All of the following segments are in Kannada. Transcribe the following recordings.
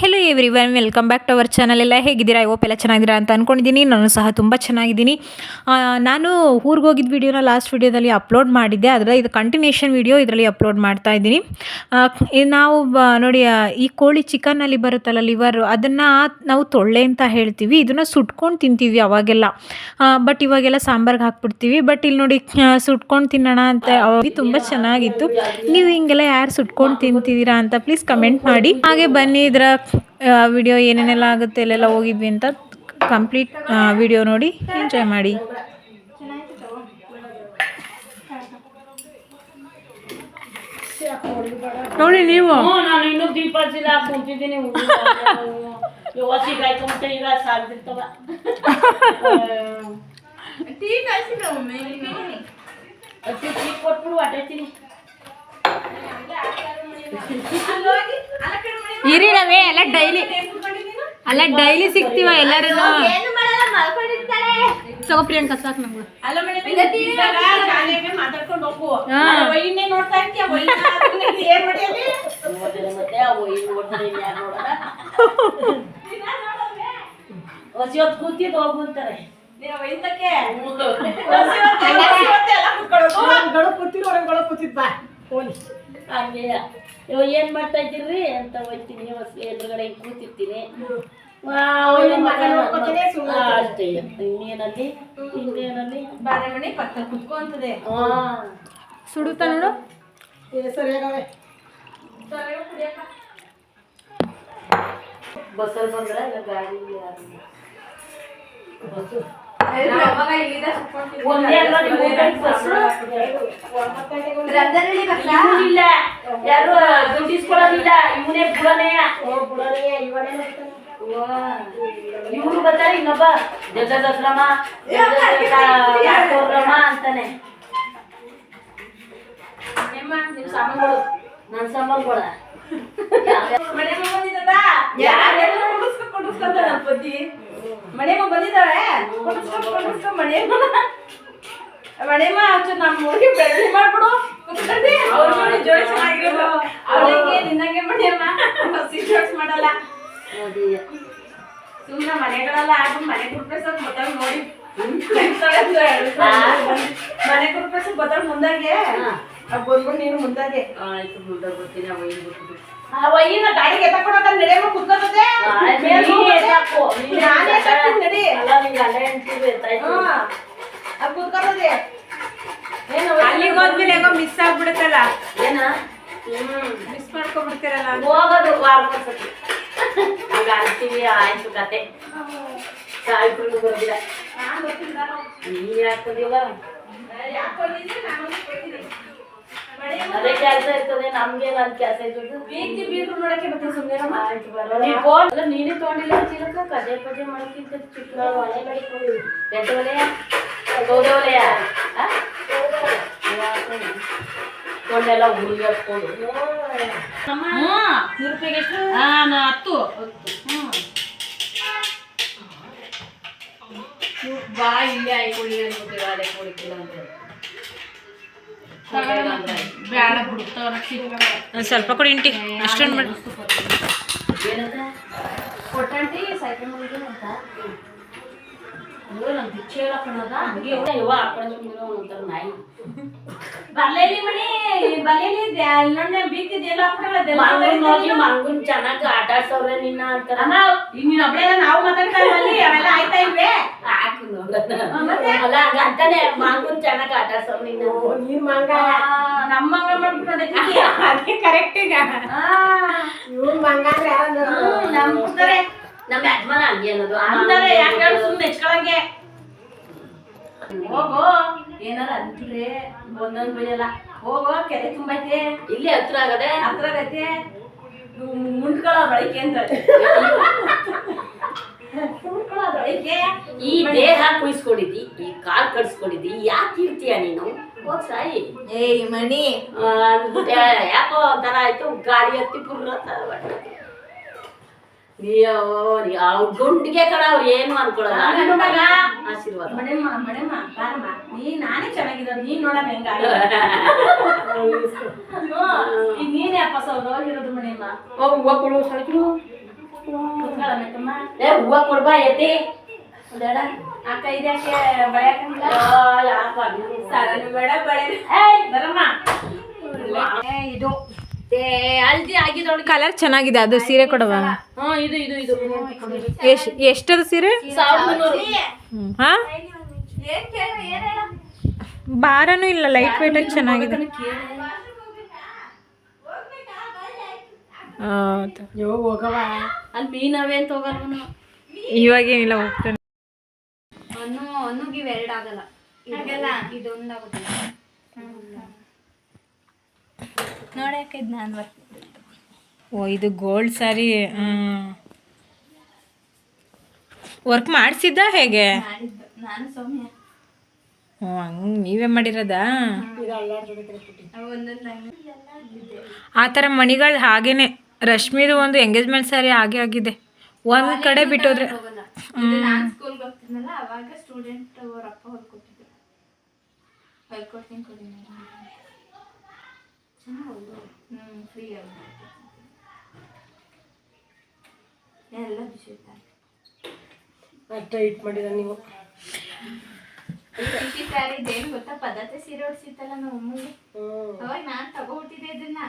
Hello everyone, welcome back to our channel. ಎಲ್ಲ ಹೇಗಿದ್ದೀರಾ? ಎಲ್ಲ ಚೆನ್ನಾಗಿದ್ದೀರಾ ಅಂತ ಅಂದ್ಕೊಂಡಿದ್ದೀನಿ. ನಾನು ಸಹ ತುಂಬ ಚೆನ್ನಾಗಿದ್ದೀನಿ. ನಾನು ಊರಿಗೆ ಹೋಗಿದ್ದ ವೀಡಿಯೋನ ಲಾಸ್ಟ್ ವೀಡಿಯೋದಲ್ಲಿ ಅಪ್ಲೋಡ್ ಮಾಡಿದ್ದೆ. ಅದರ ಇದು ಕಂಟಿನ್ಯೂಷನ್ ವೀಡಿಯೋ ಇದರಲ್ಲಿ ಅಪ್ಲೋಡ್ ಮಾಡ್ತಾ ಇದ್ದೀನಿ. ನಾವು ನೋಡಿ, ಈ ಕೋಳಿ ಚಿಕನ್ನಲ್ಲಿ ಬರುತ್ತಲ್ಲ ಲಿವರು, ಅದನ್ನು ನಾವು ತೊಳ್ಳೆ ಅಂತ ಹೇಳ್ತೀವಿ. ಇದನ್ನು ಸುಟ್ಕೊಂಡು ತಿಂತೀವಿ ಅವಾಗೆಲ್ಲ. ಬಟ್ ಇವಾಗೆಲ್ಲ ಸಾಂಬಾರ್ಗೆ ಹಾಕ್ಬಿಡ್ತೀವಿ. ಬಟ್ ಇಲ್ಲಿ ನೋಡಿ, ಸುಟ್ಕೊಂಡು ತಿನ್ನೋಣ ಅಂತ ತುಂಬ ಚೆನ್ನಾಗಿತ್ತು. ನೀವು ಹಿಂಗೆಲ್ಲ ಯಾರು ಸುಟ್ಕೊಂಡು ತಿಂತಿದ್ದೀರಾ ಅಂತ ಪ್ಲೀಸ್ ಕಮೆಂಟ್ ಮಾಡಿ. ಹಾಗೆ ಬನ್ನಿ, ಇದರ ವಿಡಿಯೋ ಏನೇನೆಲ್ಲ ಆಗುತ್ತೆ ಎಲ್ಲೆಲ್ಲ ಹೋಗಿದ್ವಿ ಅಂತ ಕಂಪ್ಲೀಟ್ ವಿಡಿಯೋ ನೋಡಿ ಎಂಜಾಯ್ ಮಾಡಿ. ನೋಡಿ ನೀವು, ನಾನು ಇನ್ನೂ ದೀಪ ಹಚ್ಚಿಲ್ಲ, ಕುಂತಿದ್ದೀನಿ. ಹೊಸಿಗಾಯ್ಕೊಂಬಿಟ್ಟೆ, ಈಗ ಸಾಗ್ದಿರ್ತವ. ಟೀ ಕೊಟ್ಬಿಡು, ಅಡ್ಡಾಡ್ತೀನಿ. ಇರಿ ರವೆ, ಅಲ್ಲ ಡೈಲಿ ಸಿಗ್ತೀವ ಎಲ್ಲರೂ. ಸಗೋ ಪ್ರಿಯಾಂಕ, ಸಾಕು ನಮ್ಗೆ. ಮಾತಾಡ್ಕೊಂಡು ಹೋಗು. ಒಯ್ಯನ್ನೇ ನೋಡ್ತಾ ಇರ್ತೀಯ, ಏನ್ ಮಾಡಿಯಲ್ಲಿ ಮತ್ತೆ ಹೊಸಿ ಹೊತ್ತು ಕೂತಿದ್ದು ಹೋಗು ಅಂತಾರೆ. ಏನ್ ಮಾಡ್ತಾ ಇದ್ದೀರಿ ಅಂತ ಹೋಗ್ತೀನಿ. ಎದುರುಗಡೆ ಕೂತಿರ್ತೀನಿ ಅಷ್ಟೇ. ಇನ್ನೇನಲ್ಲಿ ಬಾಳೆಮಣಿ ಪಕ್ಕ ಕುತ್ಕೊಂತದೆ. ಸುಡುತ್ತಾ ನೋಡು. ಬಸ್ಸಲ್ಲಿ ಬಂದ್ರ ಗಾಡಿ ಬಸ್ಸು ಇಲ್ಲ, ಯಾರು ದುಡ್ಡಿಸ್ಕೊಳ್ಳೋದಿಲ್ಲ. ಇವನೇ ಬುಡನೆಯ ಇವ್ರು ಬರ್ತಾರೆ. ಇನ್ನೊಬ್ಬ ಜಗದಸ್ರಮ ಅಂತಾನೆ. ಸಾಮಾನ್ಗಳು ನನ್ ಸಾಮಾನ್ಗಳ ಮನೆಮ್ಮ ಬಂದಿದ್ದಾಳೆ. ಮನೆಮ್ಮ ನಮ್ಮ ಊರಿಗೆ ಬೆಳಗ್ಗೆ ಮಾಡ್ಬಿಡು. ಜೋಡಿ ಚೆನ್ನಾಗಿರೋದು ಅವಳಿಗೆ ನಿನ್ನಂಗೆ ಮನೆಯಮ್ಮ ಜೋಡಿಸ್ ಮಾಡಲ್ಲ. ಸುಮ್ಮನೆ ಮನೆಗಳೆಲ್ಲ ಆಗ ಮನೆ ಕುರ್ಪೇಸಕ್ ಗೊತ್ತಾಗ ನೋಡಿ ಮನೆ ಕುರ್ಪೇಸಕ್ ಗೊತ್ತಾಗ ಮುಂದಾಗೆ ಬಂದ್ಬಿಟ್ಟು ನೀನು ಮುಂದಾಗೆ ಆಯ್ತು. ಮುಂದಾಗ ಬರ್ತೀನಿ. ಅವಯ್ಯನ ಗಾಡಿಗೆ ಎತ್ತಕೊಂಡ ನಡೆಯಮ್ಮ ಕುತ್ಕೋತದೆ. ಕುತ್ಕೋತದೆ. ಅಲ್ಲಿಗೆ ಹೋದ್ಮೇಲೆ ಯಾಕೋ ಮಿಸ್ ಆಗ್ಬಿಡುತ್ತಲ್ಲ. ಏನ ಮಿಸ್ ಮಾಡ್ಕೊಬಿಡ್ತೀರಲ್ಲ. ಹೋಗೋದು ವಾರಕ್ಕೊಂದ್ಸತಿ ಹಂಗ ಅಂತೀವಿ. ಆಯ್ತು ಕತೆ. ಸಾಯ್ತು ಬರೋದಿಲ್ಲ. ನೀನ್ ಯಾಕಂದಿಲ್ಲ, ಅದೇ ಕೆಲಸ ಇರ್ತದೆ. ನಮ್ಗೆ ನನ್ ಕೆಲಸ ಇರ್ತದೆ. ಬೀಗ್ತಿ ಬೀಗ್ರು ನೋಡಕ್ಕೆ ಮತ್ತೆ ಸುಮ್ಮನೆ ಆಯ್ತು ಬರೋಲ್ಲ. ನೀನೇ ತಗೊಂಡಿಲ್ಲ ಚಿಲಕ ಕಜೆ ಪಜೆ ಮಾಡಕ್ಕಿಂತ ಚಿಕ್ಕ ಒಲೆ ಮಾಡಿಕೊಂಡು ಎಂತ ಒಲೆಯ ಗೌದೆ ಒಲೆಯ ಕೊಂಡೆಲ್ಲ ಹುಡುಗಿ ಹಾಕೊಂಡು 100 ರೂಪಾಯಿಗೆ ಎಷ್ಟು? 10 ಬಾ ಇಲ್ಲೇ ಐಕೊಳ್ಳಿ ಅನ್ಕೋತೀವಿ. ಅದೇ ಕೊಡಿಕಿಲ್ಲ ಅಂತ ಬೇಡ ಬಿಡು. ಸ್ವಲ್ಪ ಕೊಡಿ ಇಂಟಿ, ಅಷ್ಟೊಂದು ಮಾಡಿ. ಕೊಟ್ಟಂಟಿ ಸೈಕಲ್ ಮಾಡಿದ್ರು ಅಂತ ನಂಗೆ ಭಿಕ್ಷೆ ಹೇಳಕ್ಕಣದ ಹಂಗೆ ಯವ್ವ ಹಾಕೊಂಡು ಒಂಥರ ನಾಯಿ ಬರ್ಲೇಲಿ ಮಣಿ ಬರ್ಲೇಲಿ ಇನ್ನೊಂದೇ ಬೀತಿದೆಲ್ಲ ಮಂಗುನ್ ಚೆನ್ನಾಗಿ ಆಟ ಆಡ್ಸವ್ರೆ ನಿನ್ನ ಅಂತಾರ. ನೀನ್ ಒಬ್ಳೆ ನಾವು ಮಾತಾಡ್ತಾ ಇದ್ವಿ, ಅವೆಲ್ಲ ಆಯ್ತಾ ಇಲ್ವೇ? ಹಾಕು ನೋಡಲ್ಲ ಅಂತಾನೆ. ಮಂಗುನ್ ಚೆನ್ನಾಗಿ ಆಟ ಆಡ್ಸವ್ರು ನಿನ್ನ. ನೀನ್ ಮಂಗ ನಮ್ಮ ಮಂಗ ಮಾಡ್ಬಿಟ್ಟು ಅದೇ ಕರೆಕ್ಟ್. ಈಗ ಇವ್ರು ಮಂಗ ಅಂದ್ರೆ ನಮ್ತಾರೆ. ನಮ್ಮ ಯಜಮಾನ ಹಂಗೆ ಅನ್ನೋದು ಅಂತಾರೆ. ಯಾಕೆ ಸುಮ್ಮನೆ ಹೆಚ್ಕೊಳಂಗೆ ಹೋಗೋ. ಏನಾರ ಅಂತಿದ್ರೆ ಒಂದೊಂದು ಬೈಯಲ್ಲ. ಹೋಗೋ, ಕೆರೆ ತುಂಬೈತೆ. ಇಲ್ಲಿ ಹತ್ರ ಆಗೈತೆ. ಮುಂಡ್ಕೊಳ್ಳೋ ಬಳಕೆ ಅಂತ. ಈ ದೇಹ ಕುಯಿಸ್ಕೊಂಡಿದ್ದಿ, ಈ ಕಾಲ್ ಕಡ್ಸ್ಕೊಂಡಿದ್ದಿ, ಯಾಕೆ ಇರ್ತೀಯ ನೀನು? ಹೋಗ್ ಸಾಯಿ. ಏಯ್ ಮಣಿ ಯಾಕೋ ಒಂಥರ ಆಯ್ತು. ಗಾಡಿ ಹತ್ತಿ ಪುರ್ರತ್ತ ಗುಂಡಿಗೆ ಕಡ ಅವ್ರು ಏನು ಅನ್ಕೊಳ್ಳಲ್ಲ. ಆಶೀರ್ವಾದ ಮಣೆಮ್ಮ ಬಾರಮ್ಮ. ನಾನೇ ಚೆನ್ನಾಗಿರೋದು, ನೀನ್ ನೋಡಮ್ಮ ಹೆಂಗ ನೀನೇ ಅಪ್ಪ ಸೌದವಾಗಿರೋದು. ಮಣೆಮ್ಮ ಹೋಗು ಸಳಕಿರು ಏ ಹೂವ ಕೊಡ್ಬಾ ಐತಿ ಬೇಡ ಅಕ್ಕ ಇದಕ್ಕೆ ಬೆಳೆಯಕಂಗಿಲ್ಲ ಸಾರನು ಬೇಡ ಬೆಳೆ ಏಯ್ ಬರಮ್ಮ ಇದು ಹಲ್ದಿ ಆಗಿದೊಳಗೆ ಕಲರ್ ಚೆನ್ನಾಗಿದೆ ಅದು ಸೀರೆ ಕೊಡವ. ಇದು ಇದು ಇದು ಎಷ್ಟದು ಸೀರೆ? 1300. ಹಾಂ ಭಾರನೂ ಇಲ್ಲ, ಲೈಟ್ ವೇಟ್ ಆಗಿ ಚೆನ್ನಾಗಿದೆ. ಹೋಗವ ಅಲ್ಲಿ ಮೀನವೆ ಅಂತ ಹೋಗಲ್ವನು ಇವಾಗೇನಿಲ್ಲ, ಹೋಗ್ತಾನೆ. ಅನ್ನುಗೆ ಇವೆರಡು ಆಗಲ್ಲ, ಇದೊಂದಾಗುತ್ತಲ್ಲ ನೋಡಕ್ಕೆ ಇದು ನಾನು ಬರ್ತೀನಿ. ಓ ಇದು ಗೋಲ್ಡ್ ಸ್ಯಾರಿ. ವರ್ಕ್ ಮಾಡಿಸಿದ್ದ ಹೇಗೆ? ಮಾಡಿದ್ದು ನಾನು ಸೌಮ್ಯ. ಓ ಹಂಗೆ ನೀವೇ ಮಾಡಿರೋದಾ? ಆ ಥರ ಮಣಿಗಳು ಹಾಗೇನೆ. ರಶ್ಮಿದು ಒಂದು ಎಂಗೇಜ್ಮೆಂಟ್ ಸ್ಯಾರಿ ಹಾಗೆ ಆಗಿದೆ, ಒಂದು ಕಡೆ ಬಿಟ್ಟೋದ್ರೆ. ನಾನು ಸ್ಕೂಲ್ಗೆ ಹೋಗ್ತಿದ್ನಲ್ಲ ಅವಾಗ ಸ್ಟೂಡೆಂಟ್ ಅವ್ರ ಅಪ್ಪ ಹೊಲ್ಕೊಟ್ಟಿದ್ರು, ಹೊಲ್ಕೊಡ್ತೀನಿ ಕೊಡಿ ಫ್ರೀ ಆಗಿ ಎಲ್ಲ ಬಿಸಿ ಇರ್ತಾರೆ. ಅಷ್ಟ ಇಟ್ ಮಾಡಿದ ನೀವು ಪ್ರೀತಿ ಸ್ಯಾರಿ ಇದೇನು ಗೊತ್ತಾ, ಪದ್ಧತಿ ಸೀರೆ ಉಡ್ಸಿತ್ತಲ್ಲ ನಮ್ಮ ಅಮ್ಮಗೆ, ಅವಾಗ ನಾನು ತಗೋಬಿಟ್ಟಿದ್ದೆ ಇದನ್ನ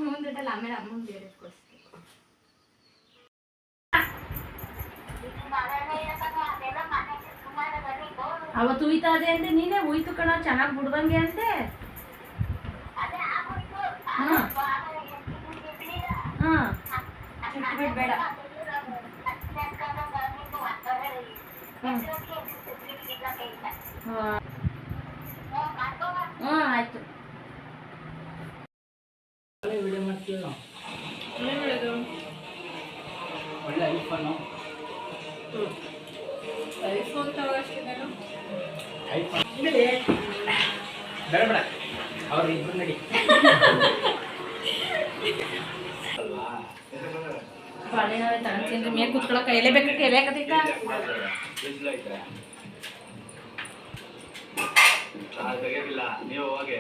ಮುಂದಿಟ್ಟಲ್ಲ, ಆಮೇಲೆ ಅಮ್ಮಂಗೆ ಬೇರೆ ಕೊಡಿಸ್ತೀನಿ. ಅವತ್ತು ಉಯ್ತಾ ಅದೇ ಅಂದೆ ನೀನೇ, ಉಯ್ತು ಕಣ ಚೆನ್ನಾಗಿ ಬಿಡ್ದಂಗೆ ಅಂತೆ. ಬೇಡ ಆಯ್ತು. ವಿಡಿಯೋ ಮಾಡ್ತೀವಿ ಒಳ್ಳೆ ಐಫೋನು. ಐಫೋನ್ ತಗೋಷ್ಟಿದ್ದಾನು ಬೇಡ ಬೇಡ ಅವ್ರು ಇಬ್ರು ನಡಿ. ಬಾಳೆನಾವೆ ತಗೊಂತೀನಿ ಮೇಲೆ ಕೂತ್ಕೊಳ್ಳೋಕೆ ಎಲೆ ಬೇಕಾಕೆ ಎಲೆ ಹಾಕತೈತ. ನೀವು ಹೋಗಿ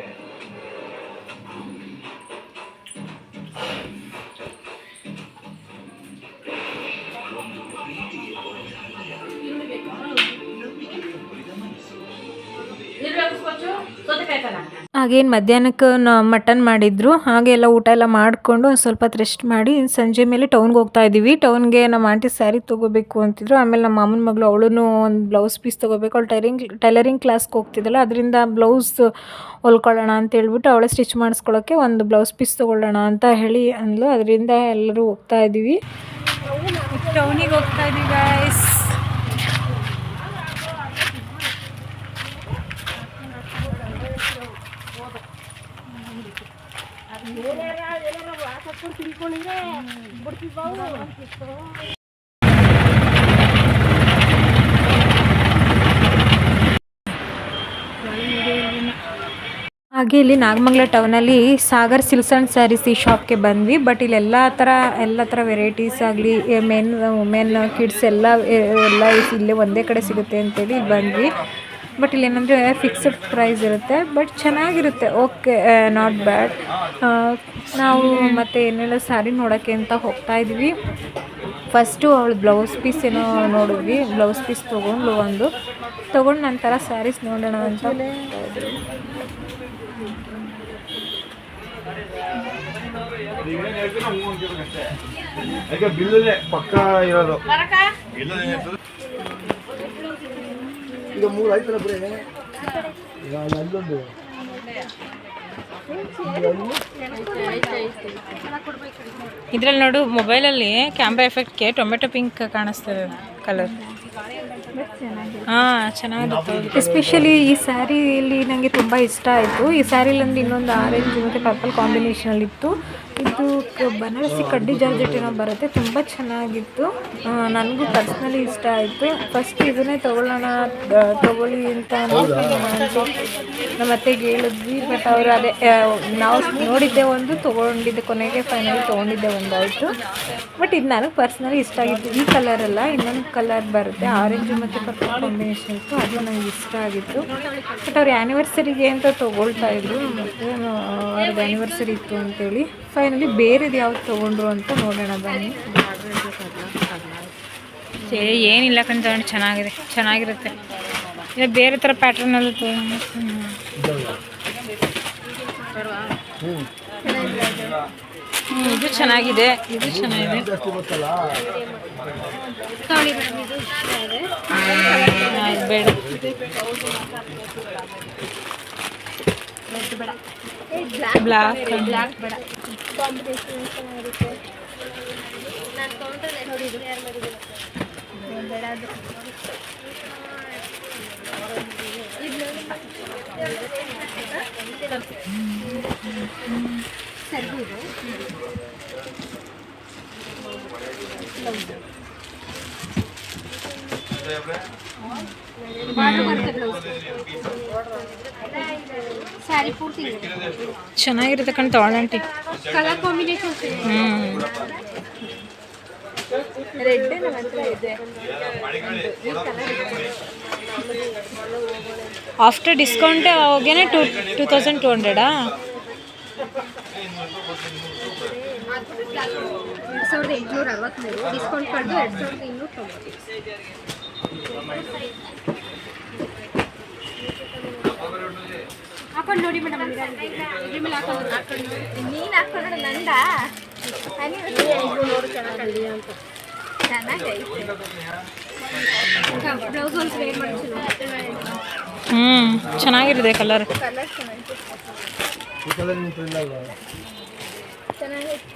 ಹಾಗೇನು ಮಧ್ಯಾಹ್ನಕ್ಕೆ ಮಟನ್ ಮಾಡಿದ್ರು, ಹಾಗೆ ಎಲ್ಲ ಊಟ ಎಲ್ಲ ಮಾಡಿಕೊಂಡು ಒಂದು ಸ್ವಲ್ಪ ಹೊತ್ತು ರೆಸ್ಟ್ ಮಾಡಿ ಸಂಜೆ ಮೇಲೆ ಟೌನ್ಗೆ ಹೋಗ್ತಾ ಇದ್ದೀವಿ. ಟೌನ್ಗೆ ನಮ್ಮ ಆಂಟಿ ಸ್ಯಾರಿ ತೊಗೋಬೇಕು ಅಂತಿದ್ರು. ಆಮೇಲೆ ನಮ್ಮ ಮಾಮನ ಮಗಳು ಅವಳು ಒಂದು ಬ್ಲೌಸ್ ಪೀಸ್ ತೊಗೋಬೇಕು, ಅವಳು ಟೈಲರಿಂಗ್ ಕ್ಲಾಸ್ಗೆ ಹೋಗ್ತಿದ್ದಲ್ಲ, ಅದರಿಂದ ಬ್ಲೌಸ್ ಹೊಲ್ಕೊಳ್ಳೋಣ ಅಂತ ಹೇಳ್ಬಿಟ್ಟು ಅವಳೇ ಸ್ಟಿಚ್ ಮಾಡಿಸ್ಕೊಳ್ಳೋಕ್ಕೆ ಒಂದು ಬ್ಲೌಸ್ ಪೀಸ್ ತೊಗೊಳ್ಳೋಣ ಅಂತ ಹೇಳಿ ಅಂದ್ಲು. ಅದರಿಂದ ಎಲ್ಲರೂ ಹೋಗ್ತಾ ಇದ್ದೀವಿ, ಟೌನಿಗೆ ಹೋಗ್ತಾ ಇದ್ದೀವಿ ಗೈಸ್. ಹಾಗೆ ಇಲ್ಲಿ ನಾಗಮಂಗಲ ಟೌನಲ್ಲಿ ಸಾಗರ್ ಸಿಲ್ಕ್ಸ್ ಆ್ಯಂಡ್ ಸ್ಯಾರೀಸ್ ಈ ಶಾಪ್ಗೆ ಬಂದ್ವಿ. ಬಟ್ ಇಲ್ಲಿ ಎಲ್ಲ ಥರ ವೆರೈಟೀಸ್ ಆಗಲಿ, ಮೆನ್ ವುಮೆನ್ ಕಿಡ್ಸ್ ಎಲ್ಲ ಇಲ್ಲೇ ಒಂದೇ ಕಡೆ ಸಿಗುತ್ತೆ ಅಂತೇಳಿ ಬಂದ್ವಿ. ಬಟ್ ಇಲ್ಲಿ ಏನಂದರೆ ಫಿಕ್ಸ್ಡ್ ಪ್ರೈಸ್ ಇರುತ್ತೆ, ಬಟ್ ಚೆನ್ನಾಗಿರುತ್ತೆ, ಓಕೆ, ನಾಟ್ ಬ್ಯಾಡ್. ನಾವು ಮತ್ತು ಏನೆಲ್ಲ ಸ್ಯಾರಿ ನೋಡೋಕ್ಕೆ ಅಂತ ಹೋಗ್ತಾ ಇದ್ವಿ. ಫಸ್ಟು ಅವಳು ಬ್ಲೌಸ್ ಪೀಸ್ ಏನೋ ನೋಡಿದ್ವಿ, ಬ್ಲೌಸ್ ಪೀಸ್ ತೊಗೊಂಡು ನಂತರ ಸ್ಯಾರೀಸ್ ನೋಡೋಣ ಅಂತ ಬಿಲ್ಲೇ ಪಕ್ಕ ಇರೋದು ಈಗ 3 ಆಯ್ತಲ್ಲ ಬರೀ ಈಗ ಅಲ್ಲೊಂದು ಇದ್ರಲ್ಲಿ ನೋಡು, ಮೊಬೈಲಲ್ಲಿ ಕ್ಯಾಮ್ರಾ ಎಫೆಕ್ಟ್ಗೆ ಟೊಮೆಟೊ ಪಿಂಕ್ ಕಾಣಿಸ್ತದೆ ಕಲರ್. ಹಾಂ ಚೆನ್ನಾಗಿರುತ್ತೆ. ಎಸ್ಪೆಷಲಿ ಈ ಸ್ಯಾರಿಯಲ್ಲಿ ನನಗೆ ತುಂಬ ಇಷ್ಟ ಆಯಿತು. ಈ ಸ್ಯಾರಿಲಂದು ಇನ್ನೊಂದು ಆರೆಂಜ್ ಮತ್ತು ಪರ್ಪಲ್ ಕಾಂಬಿನೇಷನಲ್ಲಿತ್ತು. ಇದು ಬನಾರಸಿ ಕಡ್ಡಿ ಜಾರ್ಜೆಟ್ ಏನೋ ಬರುತ್ತೆ, ತುಂಬ ಚೆನ್ನಾಗಿತ್ತು. ನನಗೂ ಪರ್ಸ್ನಲಿ ಇಷ್ಟ ಆಯಿತು. ಫಸ್ಟ್ ಇದನ್ನೇ ತೊಗೊಳ್ಳಿ ಅಂತ ನಮ್ಮ ಅತ್ತೆಗೆ ಹೇಳಿದ್ವಿ. ಬಟ್ ಅವರು ಅದೇ ನಾವು ನೋಡಿದ್ದೆ ಒಂದು, ತೊಗೊಂಡಿದ್ದೆ, ಕೊನೆಗೆ ಫೈನಲಿ ತೊಗೊಂಡಿದ್ದೆ ಒಂದು ಆಯಿತು. ಬಟ್ ಇದು ನನಗೆ ಪರ್ಸ್ನಲಿ ಇಷ್ಟ ಆಗಿತ್ತು. ಈ ಕಲರಲ್ಲ, ಇನ್ನೊಂದು ಕಲರ್ ಬರುತ್ತೆ, ಆರೆಂಜು ಮತ್ತು ಪರ್ಪಲ್ ಕಾಂಬಿನೇಷನ್ ಇತ್ತು, ಅದು ನನಗೆ ಇಷ್ಟ ಆಗಿತ್ತು. ಬಟ್ ಅವ್ರು ಆ್ಯನಿವರ್ಸರಿಗೆ ಅಂತ ತೊಗೊಳ್ತಾ ಇದ್ರು, ಮತ್ತು ಅವ್ರದ್ದು ಆ್ಯನಿವರ್ಸರಿ ಇತ್ತು ಅಂತೇಳಿ ಫೈನಲಿ ಬೇರೆದು ಯಾವ್ದು ತೊಗೊಂಡ್ರು ಅಂತ ನೋಡೋಣ ಬನ್ನಿ. ಏನಿಲ್ಲ ಕಣ್ ತಗೊಂಡು ಚೆನ್ನಾಗಿರುತ್ತೆ. ಇಲ್ಲ ಬೇರೆ ಥರ ಪ್ಯಾಟ್ರನಲ್ಲಿ ಇದು ಚೆನ್ನಾಗಿದೆ. ಜಾಸ್ತಿ ಗೊತ್ತಲ್ಲ. ಇದು ಬೇಡ. ಬ್ಲ್ಯಾಕ್ ಬೇಡ. ಸ್ಯಾರಿ ಪೂರ್ತಿ ಚೆನ್ನಾಗಿರುತ್ತೆ ಕಣ್ ತಗೊಳ್ಳಂಟಿ. ಕಲರ್ ಕಾಂಬಿನೇಷನ್ ರೆಡ್ ನನ್ನ ಹತ್ರ ಇದೆ. ಆಫ್ಟರ್ ಡಿಸ್ಕೌಂಟ್ ಹೋಗೇನೆ 2200 2863 ಡಿಸ್ಕೌಂಟ್ ಪಡೆದು 2290 ಹಾಕೊಂಡು ನೋಡಿ ಮೇಡಮ್. ನೀನು ಹಾಕೊಂಡು ನಂದ ಚೆನ್ನಾಗೈತೆ. ಬ್ಲೌಸ್ ಒಂದು ವೇರ್ ಮಾಡಿ ಚೆನ್ನಾಗಿರುತ್ತೆ ಕಲರ್. ಈ ಕಲರ್ ನಿಂತು ಇಲ್ಲ ಅಲ್ವಾ? ಚೆನ್ನಾಗೈತೆ.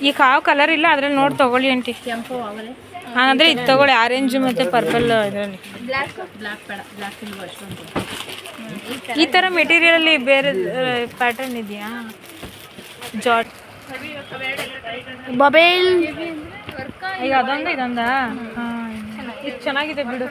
ಈ ಕಾವು ಕಲರ್ ಇಲ್ಲ ಅದ್ರಲ್ಲಿ ನೋಡಿ ತಗೊಳ್ಳಿ ಆಂಟಿ. ಕೆಂಪು ಅವಲೇ ಅಂದರೆ ಇದು ತಗೊಳ್ಳಿ, ಆರೆಂಜ್ ಮತ್ತು ಪರ್ಪಲ್ ಇದರಲ್ಲಿ. ಬ್ಲ್ಯಾಕ್ ಬೇಡ. ಬ್ಲ್ಯಾಕ್ ಇಲ್ವ ಅಷ್ಟೊಂದು. ಈ ಥರ ಮೆಟೀರಿಯಲಲ್ಲಿ ಬೇರೆ ಪ್ಯಾಟರ್ನ್ ಇದೆಯಾ? ಜಾಟ್ ಮೊಬೈಲ್ ಈಗ ಅದೊಂದು ಇದೊಂದಾ? ಹಾಂ, ಇದು ಚೆನ್ನಾಗಿದೆ ಬಿಡು.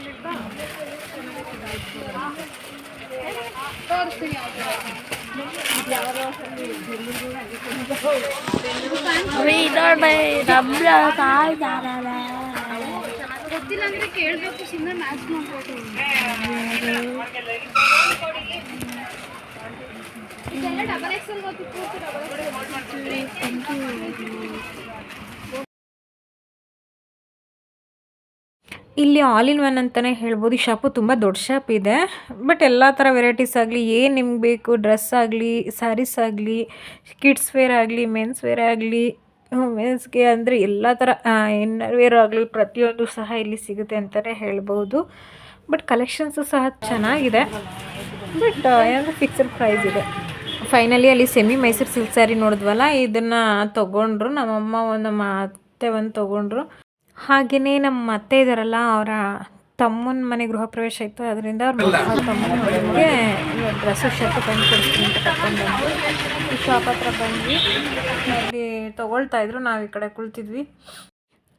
ಗೊತ್ತಿಲ್ಲ ಅಂದ್ರೆ ಕೇಳಬೇಕು, ಸುಮ್ಮನೆ ಮ್ಯಾಚ್ ಮಾಡ್ಬೋದು. ಇದೆಲ್ಲ ಡಬಲ್ ಎಕ್ಸೆಲ್ ಗೊತ್ತಿತ್ತು. ಇಲ್ಲಿ ಆಲ್ ಇನ್ ಒನ್ ಅಂತಲೇ ಹೇಳ್ಬೋದು. ಈ ಶಾಪು ತುಂಬ ದೊಡ್ಡ ಶಾಪ್ ಇದೆ. ಬಟ್ ಎಲ್ಲ ಥರ ವೆರೈಟೀಸ್ ಆಗಲಿ, ಏನು ನಿಮ್ಗೆ ಬೇಕು, ಡ್ರೆಸ್ ಆಗಲಿ, ಸ್ಯಾರೀಸ್ ಆಗಲಿ, ಕಿಡ್ಸ್ ವೇರ್ ಆಗಲಿ, ಮೆನ್ಸ್ ವೇರ್ ಆಗಲಿ, ಮೆನ್ಸ್ಗೆ ಅಂದರೆ ಎಲ್ಲ ಥರ ಇನ್ನರ್ ವೇರ್ ಆಗಲಿ ಪ್ರತಿಯೊಂದು ಸಹ ಇಲ್ಲಿ ಸಿಗುತ್ತೆ ಅಂತಲೇ ಹೇಳ್ಬೋದು. ಬಟ್ ಕಲೆಕ್ಷನ್ಸು ಸಹ ಚೆನ್ನಾಗಿದೆ. ಬಟ್ ಏನಂದರೆ ಫಿಕ್ಸಡ್ ಪ್ರೈಸ್ ಇದೆ. ಫೈನಲಿ ಅಲ್ಲಿ ಸೆಮಿ ಮೈಸೂರು ಸಿಲ್ಕ್ ಸ್ಯಾರಿ ನೋಡಿದ್ವಲ್ಲ, ಇದನ್ನು ತೊಗೊಂಡ್ರು. ನಮ್ಮಮ್ಮ ನಮ್ಮ ಅತ್ತೆ ಒಂದು ತೊಗೊಂಡ್ರು. ಹಾಗೆಯೇ ನಮ್ಮ ಅತ್ತೆ ಇದ್ದಾರಲ್ಲ, ಅವರ ತಮ್ಮನ ಮನೆ ಗೃಹ ಪ್ರವೇಶ ಇತ್ತು. ಅದರಿಂದ ಅವ್ರ ತಮ್ಮನ ಮನೆಗೆ ಡ್ರೆಸ್ಸು ಶರ್ಟು ತಂದು ಕೊಡ್ತೀನಿ ಅಂತ ಕರ್ಕೊಂಡು ಬಂದು ಈ ಶಾಪ್ ಹತ್ರ ಬಂದ್ವಿ. ಇಲ್ಲಿ ತೊಗೊಳ್ತಾಯಿದ್ರು, ನಾವು ಈ ಕಡೆ ಕುಳಿತಿದ್ವಿ.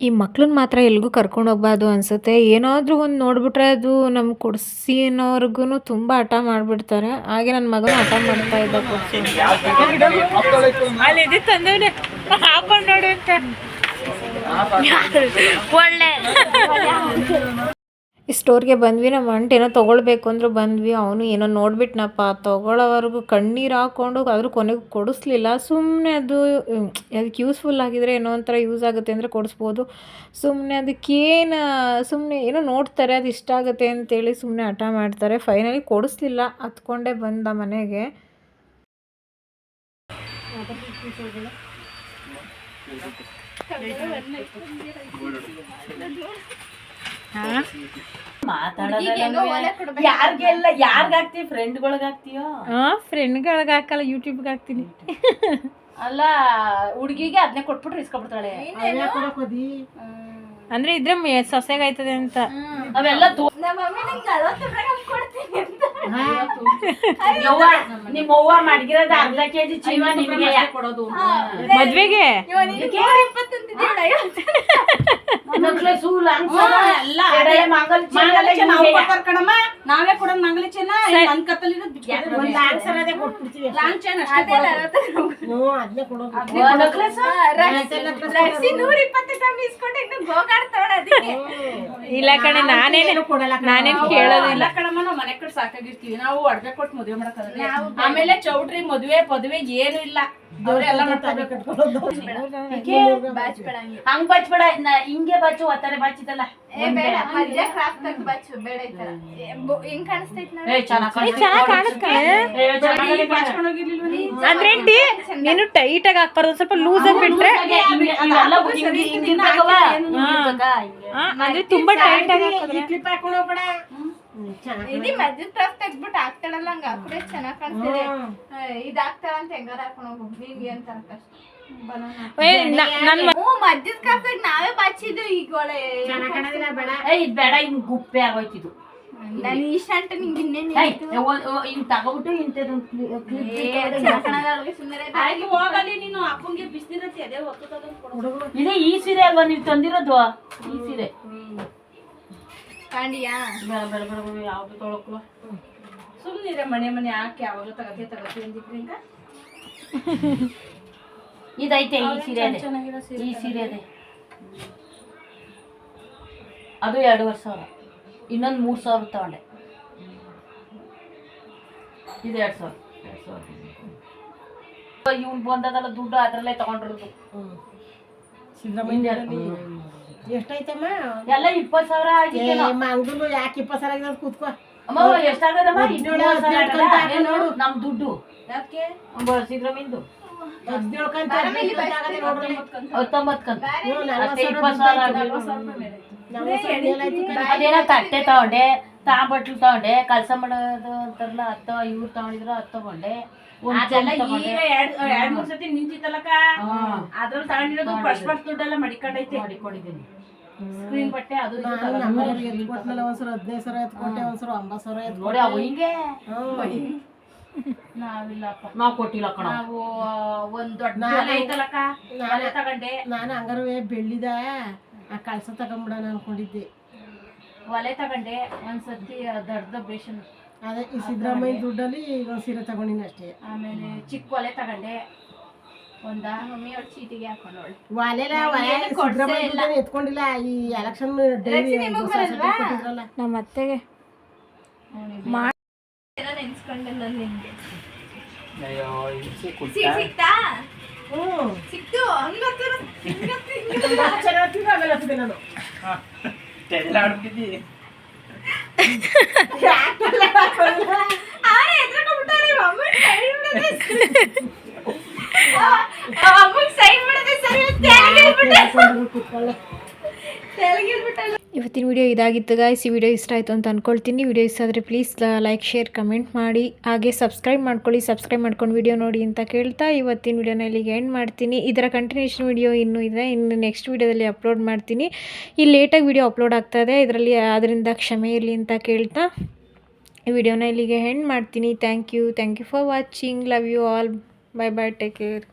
ಈ ಮಕ್ಳನ್ನ ಮಾತ್ರ ಎಲ್ಗೂ ಕರ್ಕೊಂಡು ಹೋಗ್ಬಾರ್ದು ಅನಿಸುತ್ತೆ. ಏನಾದರೂ ಒಂದು ನೋಡಿಬಿಟ್ರೆ ಅದು ನಮ್ಗೆ ಕೊಡಿಸಿ ಅನ್ನೋರ್ಗು ತುಂಬ ಹಠ ಮಾಡಿಬಿಡ್ತಾರೆ. ಹಾಗೆ ನನ್ನ ಮಗನೂ ಹಠ ಮಾಡ್ತಾ ಇದ್ದ, ಕೊಡಿಸಿ ಅಲ್ಲಿ ಇದು ತಂದವನೇ ಹಾಕೊಂಡು ನೋಡು ಅಂತ. ಒಳ್ಳೆ ಈ ಸ್ಟೋರ್ಗೆ ಬಂದ್ವಿ. ನಮ್ಮ ಅಂಟು ಏನೋ ತೊಗೊಳ್ಬೇಕು ಅಂದರೂ ಬಂದ್ವಿ. ಅವನು ಏನೋ ನೋಡ್ಬಿಟ್ನಪ್ಪ, ತೊಗೊಳ್ಳೋವರೆಗೂ ಕಣ್ಣೀರು ಹಾಕ್ಕೊಂಡು ಆದರೂ ಕೊನೆಗೆ ಕೊಡಿಸ್ಲಿಲ್ಲ. ಸುಮ್ಮನೆ ಅದಕ್ಕೆ ಯೂಸ್ಫುಲ್ ಆಗಿದ್ರೆ ಏನೋ ಒಂಥರ ಯೂಸ್ ಆಗುತ್ತೆ ಅಂದರೆ ಕೊಡಿಸ್ಬೋದು. ಸುಮ್ಮನೆ ಅದಕ್ಕೇನು ಸುಮ್ಮನೆ ಏನೋ ನೋಡ್ತಾರೆ, ಅದು ಇಷ್ಟ ಆಗುತ್ತೆ ಅಂತೇಳಿ ಸುಮ್ಮನೆ ಹಠ ಮಾಡ್ತಾರೆ. ಫೈನಲಿ ಕೊಡಿಸ್ಲಿಲ್ಲ, ಹತ್ಕೊಂಡೇ ಬಂದ ಮನೆಗೆ. ಯಾರ್ಗಾಕ್ತಿವಿ? ಫ್ರೆಂಡ್ಗಳಿಗೆ ಹಾಕ್ತೀಯೋ? ಫ್ರೆಂಡ್ಗಳಿಗೆ ಹಾಕಲ್ಲ, ಯೂಟ್ಯೂಬ್ಗೆ ಹಾಕ್ತೀನಿ. ಅಲ್ಲ, ಹುಡುಗಿಗೆ ಅದನ್ನೇ ಕೊಟ್ಬಿಟ್ರೆ ಇಸ್ಕೊಬಿಡ್ತಾಳೆ. ಅಂದ್ರೆ ಇದ್ರೆ ಸೊಸೆಗಾಯ್ತದೆ ಅಂತ. ಅವೆಲ್ಲ ನಮ್ಮ ಮಮ್ಮಿ ನಂಗೆ 40 ರೂಪಾಯಿ ಕೊಡ್ತೀನಿ ಅಂತ ಯವ್ವ ನಿಮ್ಮ ಅವ್ವ ಮಡಗಿರೋದು ಅರ್ಧ ಕೆಜಿ ಚೀವ ನಿಮಗೆ ಕೊಡೋದು ಮದ್ವೆಗೆ ನಕ್ಲೆಸು ನಾವೇ ಕೊಡೋದು ಮಂಗಲ ಚೆನ್ನ ನನ್ ಕತ್ತಲಿ ಇಲ್ಲ ಕಣೆ ನಾನೇನು ಕೇಳೋದಿಲ್ಲ ಕಣಮ್ಮ ನಾವ್ ಮನೆ ಕಡೆ ಸಾಕಾಗಿರ್ತೀವಿ ನಾವು ಅಡ್ಗೆ ಕೊಟ್ಟು ಮದ್ವೆ ಮಾಡಕ್ ಆಮೇಲೆ ಚೌಟ್ರಿ ಮದ್ವೆ ಪದ್ವೆ ಏನು ಇಲ್ಲ ಅವ್ರೆಲ್ಲ ಹಂಗ್ ಬಚ್ಬೇಡ ಹಿಂಗೆ ಬಚ್ಚು ಒತ್ತಾರೆ ಬಚ್ಚಿದಲ್ಲ ಅಂದ್ರೆ ನೀನು ಟೈಟ್ ಆಗಿ ಹಾಕ್ಬಾರ್ದು ಸ್ವಲ್ಪ ಲೂಸ್ ಆಗಿ ಬಿಟ್ರೆ ಅಂದ್ರೆ ತುಂಬಾ ಟೈಟ್ ಆಗಿ ಇದು ಮಧ್ಯ ಕ್ರಾಫ್ಟ್ ತೆಗ್ದ್ಬಿಟ್ಟು ಆಗ್ತಾಳಲ್ಲ ಹಂಗ ಹಾಕಿದ್ರೆ ಚೆನ್ನಾಗ್ ಕಾಣಿಸ್ತಿದೆ ಇದ್ ಆಗ್ತಾಳ ಅಂತ ಹೆಂಗಾರ ಹಾಕೊಂಡು ಹೋಗು ನಿನ್ಗೆ ಅಂತ ಮಧ್ಯದ ಕ್ರಾಫ್ಟ್ ನಾವೇ ಬಚ್ಚಿದ್ದು ಈಗ ಒಳ್ಳೆ ಇದ್ ಬೇಡ ಹಿಂಗ್ ಗುಪ್ಪೆ ಆಗೋಯ್ತಿದ್ದು ನಾನು ಇಷ್ಟ ಅಂತ ನಿಂಗೆ ಇನ್ನೇನು ಹಿಂಗ್ ತಗೋಬಿಟ್ಟು ಹೋಗಲಿ ನೀನು ಅಪ್ಪಂಗೆ ಬಿಸಿಲಿರತ್ತೆ ಅದೇ ಹೊತ್ತು ಇದೇ ಈ ಸೀರೆ ಅಲ್ವಾ ನೀವು ತಂದಿರೋದು ಈ ಸೀರೆ ಕಾಂಡಿಯಾ ಯಾವ್ದು ತೊಳಕುವ ಸುಮ್ಮನಿರೆ ಮನೆ ಹಾಕಿ ಯಾವಾಗಲೂ ತಗತಿ ಅಂದಿದ್ರಿ ಈಗ ಇದೈತೆ ಈ ಸೀರೆ ಅದೇ ಈ ಸೀರೆ ಅದೇ ಅದು 2,500 ಇನ್ನೊಂದು 3,000 ತಗೊಂಡೆ ಇದು 2,000 ಇವ್ನು ಬಂದದಲ್ಲ ದುಡ್ಡು ಅದ್ರಲ್ಲೇ ತಗೊಂಡಿರೋದು ಎಷ್ಟಾಯ್ತಮ್ಮ ಎಲ್ಲ 20,000 ಆಗಿದೆ ಮಂಗ್ಳೂರು ಯಾಕೆ 20,000 ಆಗಿರೋದು ಕೂತ್ಕೋ ಅಮ್ಮ ಎಷ್ಟಾಗದಮ್ಮ 17,000 ನೋಡು ನಮ್ ದುಡ್ಡು ಯಾಕೆ ಸಿದ್ರಮಿಂದು 17 ಕಂತ 19 ಕಂತ ಅಷ್ಟೇ 20,000 ಅದೇನೋ ತಟ್ಟೆ ತಗೊಂಡೆ ತಾಂಬಟ್ಲು ತಗೊಂಡೆ ಕೆಲಸ ಮಾಡೋದು ಅಂತಾರಲ್ಲ ಅತ್ತ ಇವ್ರು ತಗೊಂಡಿದ್ರು ಅದ್ ತಗೊಂಡೆ ಅದೆಲ್ಲ ಈಗ ಎರಡ್ ಮೂರ್ ಸತಿ ನಿಂತಿತ್ತಲ್ಲಕ್ಕ ಅದ್ರಲ್ಲಿ ತಗೊಂಡಿರೋದು ಫಸ್ಟ್ ದುಡ್ಡೆಲ್ಲ ಮಡಿಕೊಂಡೈತೆ ಮಾಡಿಕೊಂಡಿದ್ದೀನಿ ಸ್ಕ್ರೀನ್ ಬಟ್ಟೆ ಅದು ಕೊಟ್ನಲ್ಲ ಒಂದ್ಸಲ 15,000 ಎತ್ಕೊಟ್ಟೆ ಒಂದ್ಸಲ 9,000 ನೋಡಿ ಅವು ಹಿಂಗೆ ನಾವಿಲ್ಲಪ್ಪ ನಾವ್ ಕೊಟ್ಟಿಲ್ಲ ಕಣ ನಾವು ಒಂದ್ ದೊಡ್ಡ ಒಲೆ ಐತಲ್ಲಕ್ಕ ಒಲೆ ತಗೊಂಡೆ ನಾನು ಹಂಗಾರು ಬೆಳ್ಳಿದ ಆ ಕಳ್ಸ ತಗೊಂಬಿಡೋಣ ಅನ್ಕೊಂಡಿದ್ದೆ ಒಲೆ ತಗೊಂಡೆ ಒಂದ್ಸತಿ ದೊಡ್ಡ ಬೇಷನ್ ಅದೇ ಈ ಸಿದ್ದರಾಮಯ್ಯ ದುಡ್ಡಲ್ಲಿ ಒಂದು ಸೀರೆ ತಗೊಂಡಿನಿ ಅಷ್ಟೇ ಆಮೇಲೆ ಚಿಕ್ಕ ಒಲೆ ತಗೊಂಡೆ ಒಂದ ಮಮ್ಮಿ ಅವ್ರ ಚೀಟಿಗೆ ಹಾಕೊಂಡೋಳು ಒಲೆಲ ಸಿದ್ದರಾಮಯ್ಯ ಎತ್ಕೊಂಡಿಲ್ಲ ಈ ಎಲೆಕ್ಷನ್ ಡೈರಿ ಕೊಟ್ಟಿದ್ರಲ್ಲ ನಮ್ಮ ಅತ್ತೆಗೆ ನೆನ್ಸ್ಕೊಂಡಲ್ಲ ನಿಮ್ಗೆ ಅಯ್ಯೋ ಸಿಕ್ತಾ ಸಿಕ್ತು ನಾನು ತೆಳ್ಳಾಡ್ಬಿಟ್ಟಿದ್ದಿ ಇವತ್ತಿನ ವಿಡಿಯೋ ಇದಾಗಿತ್ತು ಗಾಯ್ಸ್. ಈ ವಿಡಿಯೋ ಇಷ್ಟ ಆಯಿತು ಅಂತ ಅಂದ್ಕೊಳ್ತೀನಿ. ವಿಡಿಯೋ ಇಷ್ಟ ಆದರೆ ಪ್ಲೀಸ್ ಲೈಕ್ ಶೇರ್ ಕಮೆಂಟ್ ಮಾಡಿ, ಹಾಗೆ ಸಬ್ಸ್ಕ್ರೈಬ್ ಮಾಡ್ಕೊಳ್ಳಿ. ಸಬ್ಸ್ಕ್ರೈಬ್ ಮಾಡ್ಕೊಂಡು ವಿಡಿಯೋ ನೋಡಿ ಅಂತ ಕೇಳ್ತಾ ಇವತ್ತಿನ ವಿಡಿಯೋನ ಇಲ್ಲಿಗೆ ಎಂಡ್ ಮಾಡ್ತೀನಿ. ಇದರ ಕಂಟಿನ್ಯೂಷನ್ ವಿಡಿಯೋ ಇನ್ನೂ ಇದೆ, ಇನ್ನು ನೆಕ್ಸ್ಟ್ ವಿಡಿಯೋದಲ್ಲಿ ಅಪ್ಲೋಡ್ ಮಾಡ್ತೀನಿ. ಈ ಲೇಟಾಗಿ ವಿಡಿಯೋ ಅಪ್ಲೋಡ್ ಆಗ್ತಾಯಿದೆ, ಇದರಲ್ಲಿ ಅದರಿಂದ ಕ್ಷಮೆ ಇರಲಿ ಅಂತ ಕೇಳ್ತಾ ಈ ವಿಡಿಯೋನ ಇಲ್ಲಿಗೆ ಎಂಡ್ ಮಾಡ್ತೀನಿ. Thank you for watching. Love you all. Bye bye, take care.